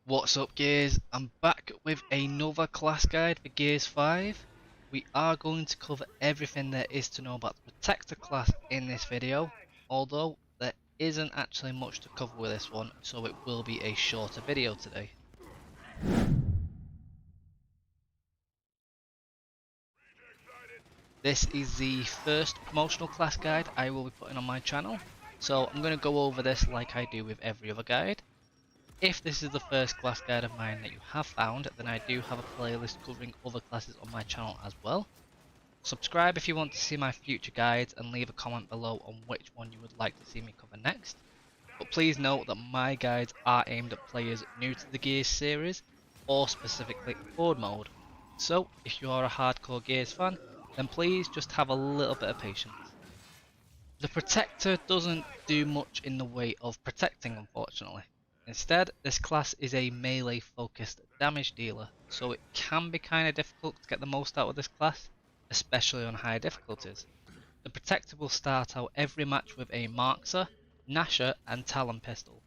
What's up, Gears? I'm back with another class guide for Gears 5. We are going to cover everything there is to know about the Protector class in this video, although there isn't actually much to cover with this one, so it will be a shorter video today. This is the first promotional class guide I will be putting on my channel, so I'm going to go over this like I do with every other guide. If this is the first class guide of mine that you have found, then I do have a playlist covering other classes on my channel as well. Subscribe if you want to see my future guides and leave a comment below on which one you would like to see me cover next. But please note that my guides are aimed at players new to the Gears series, or specifically Horde mode. So if you are a hardcore Gears fan, then please just have a little bit of patience. The Protector doesn't do much in the way of protecting, unfortunately. Instead, this class is a melee focused damage dealer, so it can be kinda difficult to get the most out of this class, especially on higher difficulties. The Protector will start out every match with a Markser, Nasher and Talon pistol.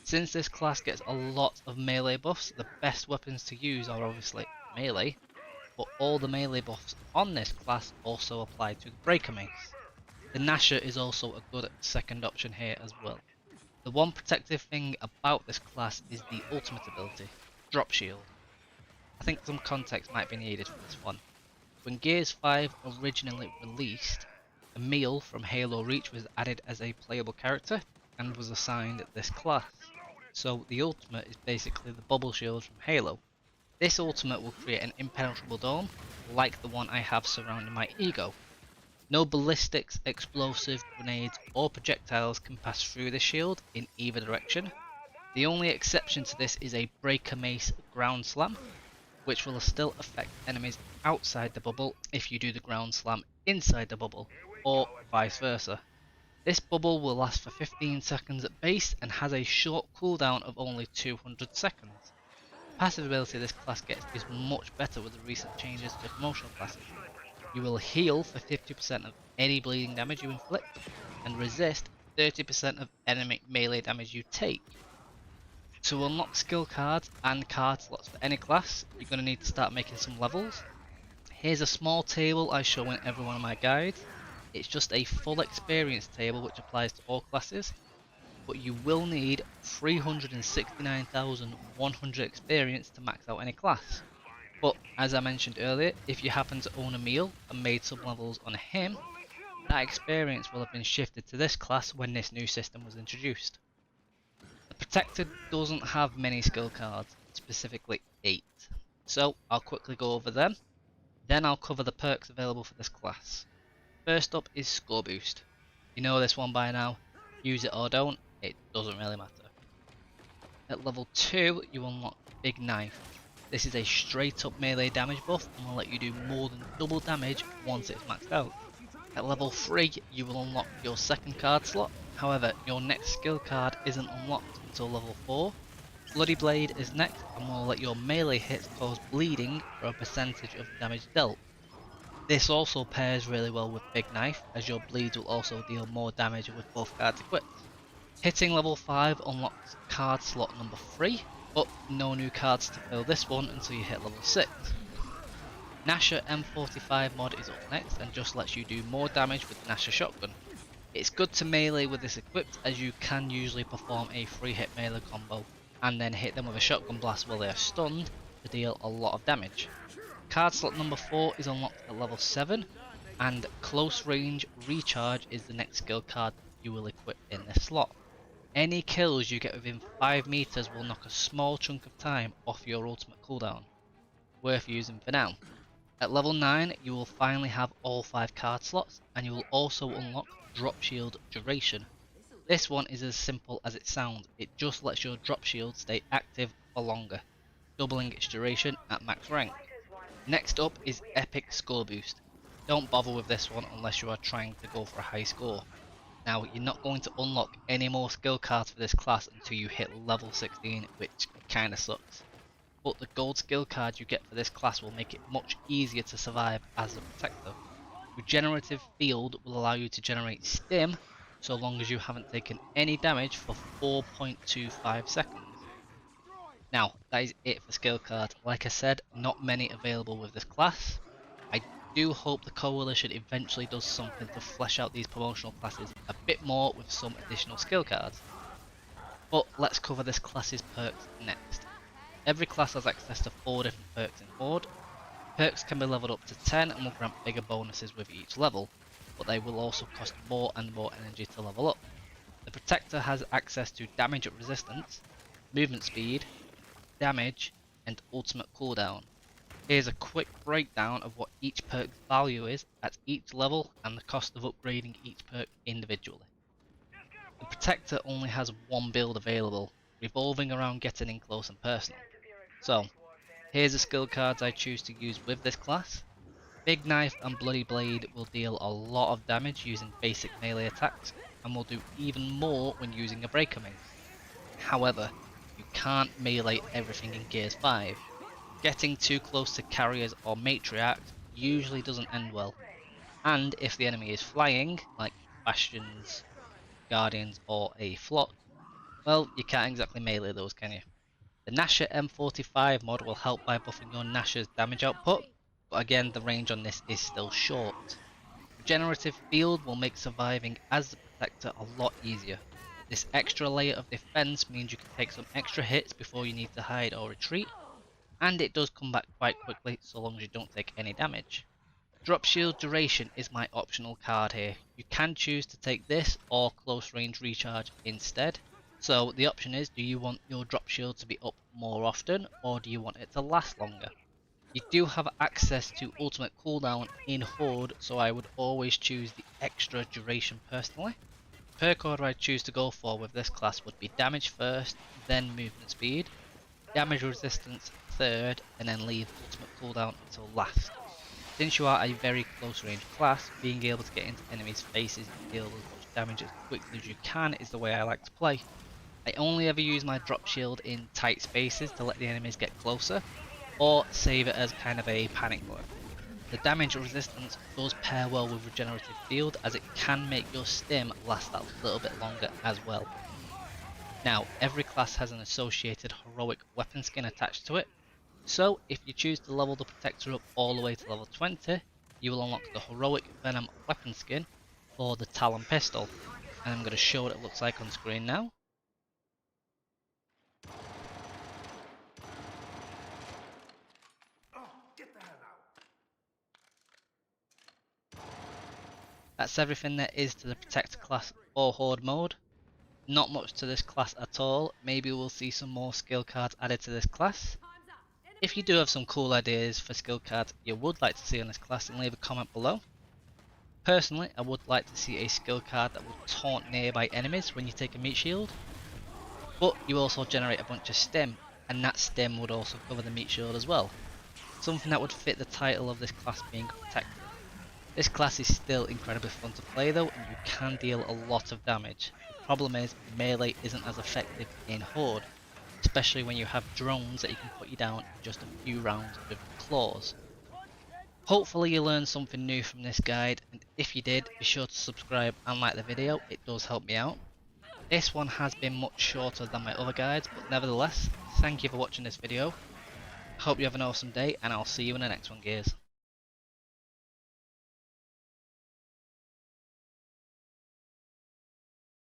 Since this class gets a lot of melee buffs, the best weapons to use are obviously melee, but all the melee buffs on this class also apply to the Breaker Mace. The Nasher is also a good second option here as well. The one protective thing about this class is the ultimate ability, Drop Shield. I think some context might be needed for this one. When Gears 5 originally released, Emil from Halo Reach was added as a playable character and was assigned this class. So the ultimate is basically the bubble shield from Halo. This ultimate will create an impenetrable dome, like the one I have surrounding my ego. No ballistics, explosive, grenades or projectiles can pass through the shield in either direction. The only exception to this is a Breaker Mace ground slam, which will still affect enemies outside the bubble if you do the ground slam inside the bubble, or vice versa. This bubble will last for 15 seconds at base and has a short cooldown of only 200 seconds. Passive ability this class gets is much better with the recent changes to promotional classes. You will heal for 50% of any bleeding damage you inflict, and resist 30% of enemy melee damage you take. To unlock skill cards and card slots for any class, you're going to need to start making some levels. Here's a small table I show in every one of my guides. It's just a full experience table which applies to all classes, but you will need 369,100 experience to max out any class. But as I mentioned earlier, if you happen to own Emil and made some levels on him, that experience will have been shifted to this class when this new system was introduced. The Protector doesn't have many skill cards, specifically 8, so I'll quickly go over them, then I'll cover the perks available for this class. First up is Score Boost. You know this one by now, use it or don't, it doesn't really matter. At level 2 you unlock Big Knife. This is a straight up melee damage buff and will let you do more than double damage once it's maxed out. At level 3 you will unlock your second card slot, however your next skill card isn't unlocked until level 4. Bloody Blade is next and will let your melee hits cause bleeding for a percentage of damage dealt. This also pairs really well with Big Knife, as your bleeds will also deal more damage with both cards equipped. Hitting level 5 unlocks card slot number 3, but no new cards to fill this one until you hit level 6. Nasher M45 mod is up next and just lets you do more damage with the Nasher shotgun. It's good to melee with this equipped, as you can usually perform a 3-hit melee combo and then hit them with a shotgun blast while they are stunned to deal a lot of damage. Card slot number 4 is unlocked at level 7, and Close Range Recharge is the next skill card you will equip in this slot. Any kills you get within 5 meters will knock a small chunk of time off your ultimate cooldown. Worth using for now. At level 9 you will finally have all 5 card slots, and you will also unlock Drop Shield Duration. This one is as simple as it sounds, it just lets your drop shield stay active for longer, doubling its duration at max rank. Next up is Epic Score Boost. Don't bother with this one unless you are trying to go for a high score. Now, you're not going to unlock any more skill cards for this class until you hit level 16, which kinda sucks. But the gold skill card you get for this class will make it much easier to survive as a Protector. Regenerative Field will allow you to generate stim so long as you haven't taken any damage for 4.25 seconds. Now, that is it for skill cards. Like I said, not many available with this class. I do hope the Coalition eventually does something to flesh out these promotional classes a bit more with some additional skill cards. But let's cover this class's perks next. Every class has access to 4 different perks in Horde. Perks can be leveled up to 10 and will grant bigger bonuses with each level, but they will also cost more and more energy to level up. The Protector has access to damage resistance, movement speed, damage, and ultimate cooldown. Here's a quick breakdown of what each perk's value is at each level and the cost of upgrading each perk individually. The Protector only has one build available, revolving around getting in close and personal. So, here's the skill cards I choose to use with this class. Big Knife and Bloody Blade will deal a lot of damage using basic melee attacks, and will do even more when using a Breaker Mace. However, you can't melee everything in Gears 5. Getting too close to carriers or matriarchs usually doesn't end well, and if the enemy is flying, like Bastions, Guardians or a Flock, well, you can't exactly melee those, can you? The Nasher M45 mod will help by buffing your Nasher's damage output, but again the range on this is still short. Regenerative Field will make surviving as the Protector a lot easier. This extra layer of defense means you can take some extra hits before you need to hide or retreat, and it does come back quite quickly so long as you don't take any damage. Drop Shield Duration is my optional card here. You can choose to take this or Close Range Recharge instead. So the option is, do you want your drop shield to be up more often, or do you want it to last longer? You do have access to ultimate cooldown in Horde, so I would always choose the extra duration personally. Perk order I choose to go for with this class would be damage first, then movement speed, damage resistance third, and then leave ultimate cooldown until last. Since you are a very close range class, being able to get into enemies' faces and deal as much damage as quickly as you can is the way I like to play. I only ever use my drop shield in tight spaces to let the enemies get closer, or save it as kind of a panic button. The damage resistance does pair well with regenerative field, as it can make your stim last that little bit longer as well. Now, every class has an associated heroic weapon skin attached to it, so if you choose to level the Protector up all the way to level 20, you will unlock the heroic Venom weapon skin, or the Talon pistol, and I'm going to show what it looks like on screen now. That's everything there is to the Protector class or Horde mode. Not much to this class at all. Maybe we'll see some more skill cards added to this class. If you do have some cool ideas for skill cards you would like to see on this class, then leave a comment below. Personally, I would like to see a skill card that will taunt nearby enemies when you take a meat shield. But you also generate a bunch of stim, and that stim would also cover the meat shield as well. Something that would fit the title of this class being Protector. This class is still incredibly fun to play though, and you can deal a lot of damage. The problem is, melee isn't as effective in Horde, especially when you have drones that you can put you down in just a few rounds with claws. Hopefully you learned something new from this guide, and if you did, be sure to subscribe and like the video, it does help me out. This one has been much shorter than my other guides, but nevertheless, thank you for watching this video. Hope you have an awesome day, and I'll see you in the next one, Gears.